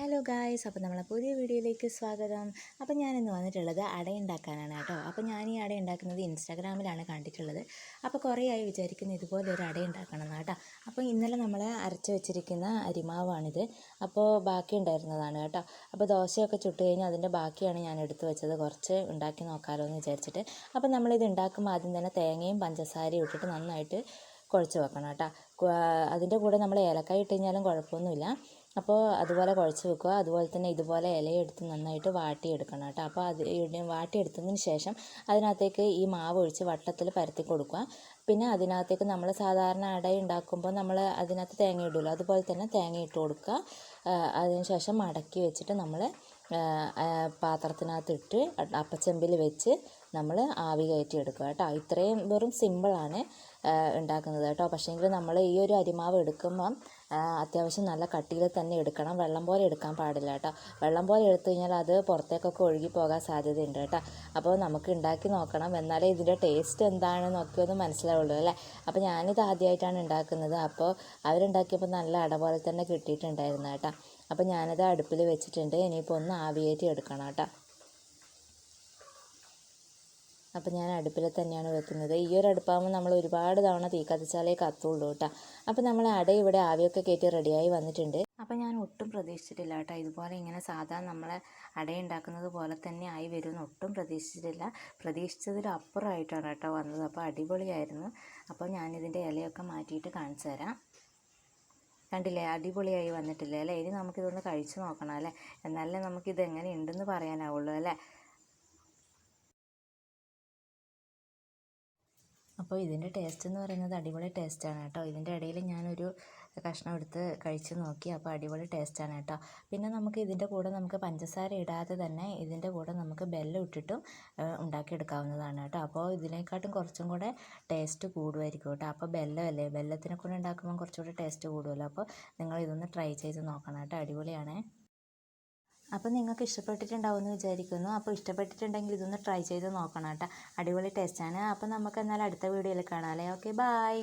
Hello guys, അപ്പോൾ നമ്മളെ പുതിയ വീഡിയോയിലേക്ക് സ്വാഗതം. അപ്പോൾ ഞാനിന്ന് വന്നിട്ടുള്ളത് അട ഉണ്ടാക്കാനാണ് കേട്ടോ. അപ്പോൾ ഞാൻ ഈ അട ഉണ്ടാക്കുന്നത് ഇൻസ്റ്റാഗ്രാമിലാണ് കണ്ടിട്ടുള്ളത്. അപ്പോൾ കുറേ ആയി വിചാരിക്കുന്നത് ഇതുപോലെ ഒരു അട ഉണ്ടാക്കണം എന്ന് കേട്ടോ. അപ്പോൾ ഇന്നലെ നമ്മൾ അരച്ച് വെച്ചിരിക്കുന്ന അരിമാവാണിത്. അപ്പോൾ ബാക്കി ഉണ്ടായിരുന്നതാണ് കേട്ടോ. അപ്പോൾ ദോശയൊക്കെ ചുട്ട് കഴിഞ്ഞ് അതിൻ്റെ ബാക്കിയാണ് ഞാൻ എടുത്ത് വെച്ചത്. കുറച്ച് ഉണ്ടാക്കി നോക്കാമല്ലോ എന്ന് വിചാരിച്ചിട്ട്. അപ്പോൾ നമ്മളിത് ഉണ്ടാക്കുമ്പോൾ ആദ്യം തന്നെ തേങ്ങയും പഞ്ചസാരയും ഇട്ടിട്ട് നന്നായിട്ട് കുഴച്ച് വെക്കണം കേട്ടോ. അതിൻ്റെ കൂടെ നമ്മൾ ഏലക്കായ ഇട്ട് കഴിഞ്ഞാലും കുഴപ്പമൊന്നുമില്ല. അപ്പോൾ അതുപോലെ കുഴച്ച് വെക്കുക. അതുപോലെ തന്നെ ഇതുപോലെ ഇലയെടുത്ത് നന്നായിട്ട് വാട്ടിയെടുക്കണം കേട്ടോ. അപ്പോൾ അത് വാട്ടിയെടുത്തതിന് ശേഷം അതിനകത്തേക്ക് ഈ മാവ് ഒഴിച്ച് വട്ടത്തിൽ പരത്തി കൊടുക്കുക. പിന്നെ അതിനകത്തേക്ക് നമ്മൾ സാധാരണ അട ഉണ്ടാക്കുമ്പോൾ നമ്മൾ അതിനകത്ത് തേങ്ങ ഇടുമല്ലോ, അതുപോലെ തന്നെ തേങ്ങ ഇട്ട് കൊടുക്കുക. അതിന് ശേഷം മടക്കി വെച്ചിട്ട് നമ്മൾ പാത്രത്തിനകത്തിട്ട് അപ്പച്ചെമ്പിൽ വെച്ച് നമ്മൾ ആവി കയറ്റി എടുക്കുക കേട്ടോ. ഇത്രയും വെറും സിമ്പിളാണ് ഉണ്ടാക്കുന്നത് കേട്ടോ. പക്ഷേങ്കിൽ നമ്മൾ ഈ ഒരു അരിമാവ് എടുക്കുമ്പം അത്യാവശ്യം നല്ല കട്ടിയിൽ തന്നെ എടുക്കണം. വെള്ളം പോലെ എടുക്കാൻ പാടില്ല കേട്ടോ. വെള്ളം പോലെ എടുത്തു കഴിഞ്ഞാൽ അത് പുറത്തേക്കൊക്കെ ഒഴുകി പോകാൻ സാധ്യതയുണ്ട് കേട്ടോ. അപ്പോൾ നമുക്ക് ഉണ്ടാക്കി നോക്കണം, എന്നാലേ ഇതിൻ്റെ ടേസ്റ്റ് എന്താണെന്നൊക്കെ ഒന്ന് മനസ്സിലാവുള്ളൂ അല്ലേ. അപ്പോൾ ഞാനിത് ആദ്യമായിട്ടാണ് ഉണ്ടാക്കുന്നത്. അപ്പോൾ അവരുണ്ടാക്കിയപ്പോൾ നല്ല അട പോലെ തന്നെ കിട്ടിയിട്ടുണ്ടായിരുന്നു കേട്ടോ. അപ്പോൾ ഞാനത് അടുപ്പിൽ വെച്ചിട്ടുണ്ട്. ഇനിയിപ്പോൾ ഒന്ന് ആവിയേറ്റി എടുക്കണം കേട്ടോ. അപ്പോൾ ഞാൻ അടുപ്പിൽ തന്നെയാണ് വെക്കുന്നത്. ഈ ഒരു അടുപ്പാകുമ്പോൾ നമ്മൾ ഒരുപാട് തവണ തീ കത്തിച്ചാലേ കത്തുള്ളൂ കേട്ടോ. അപ്പോൾ നമ്മൾ അട ഇവിടെ ആവിയൊക്കെ കയറ്റി റെഡിയായി വന്നിട്ടുണ്ട്. അപ്പോൾ ഞാൻ ഒട്ടും പ്രതീക്ഷിച്ചിട്ടില്ല കേട്ടോ, ഇതുപോലെ ഇങ്ങനെ സാധാരണ നമ്മളെ അട ഉണ്ടാക്കുന്നത് പോലെ തന്നെ ആയി വരുമെന്ന് ഒട്ടും പ്രതീക്ഷിച്ചിട്ടില്ല. പ്രതീക്ഷിച്ചതിലും അപ്പുറമായിട്ടാണ് കേട്ടോ വന്നത്. അപ്പോൾ അടിപൊളിയായിരുന്നു. അപ്പോൾ ഞാനിതിൻ്റെ ഇലയൊക്കെ മാറ്റിയിട്ട് കാണിച്ചു തരാം. കണ്ടില്ലേ, അടിപൊളിയായി വന്നിട്ടില്ലേ അല്ലേ. ഇനി നമുക്കിതൊന്ന് കഴിച്ചു നോക്കണം അല്ലേ, എന്നാലേ നമുക്കിത് എങ്ങനെ ഉണ്ടെന്ന് പറയാനാവുള്ളൂ അല്ലേ. അപ്പോൾ ഇതിൻ്റെ ടേസ്റ്റ് എന്ന് പറയുന്നത് അടിപൊളി ടേസ്റ്റാണ് കേട്ടോ. ഇതിൻ്റെ ഇടയിൽ ഞാനൊരു കഷ്ണം എടുത്ത് കഴിച്ച് നോക്കി. അപ്പോൾ അടിപൊളി ടേസ്റ്റാണ് കേട്ടോ. പിന്നെ നമുക്ക് ഇതിൻ്റെ കൂടെ നമുക്ക് പഞ്ചസാര ഇടാതെ തന്നെ ഇതിൻ്റെ കൂടെ നമുക്ക് ബെല്ലം ഇട്ടിട്ടും ഉണ്ടാക്കിയെടുക്കാവുന്നതാണ് കേട്ടോ. അപ്പോൾ ഇതിനെക്കാട്ടും കുറച്ചും കൂടെ ടേസ്റ്റ് കൂടുമായിരിക്കും കേട്ടോ. അപ്പോൾ ബെല്ലമല്ലേ, ബെല്ലത്തിനെ കൂടെ ഉണ്ടാക്കുമ്പോൾ കുറച്ചുകൂടെ ടേസ്റ്റ് കൂടുമല്ലോ. അപ്പോൾ നിങ്ങൾ ഇതൊന്ന് ട്രൈ ചെയ്ത് നോക്കണം കേട്ടോ, അടിപൊളിയാണ്. അപ്പോൾ നിങ്ങൾക്ക് ഇഷ്ടപ്പെട്ടിട്ടുണ്ടാവുമെന്ന് വിചാരിക്കുന്നു. അപ്പോൾ ഇഷ്ടപ്പെട്ടിട്ടുണ്ടെങ്കിൽ ഇതൊന്ന് ട്രൈ ചെയ്ത് നോക്കണം കേട്ടോ, അടിപൊളി ടേസ്റ്റാണ്. അപ്പോൾ നമുക്ക് എന്നാൽ അടുത്ത വീഡിയോയിൽ കാണാം അല്ലേ. Okay, by.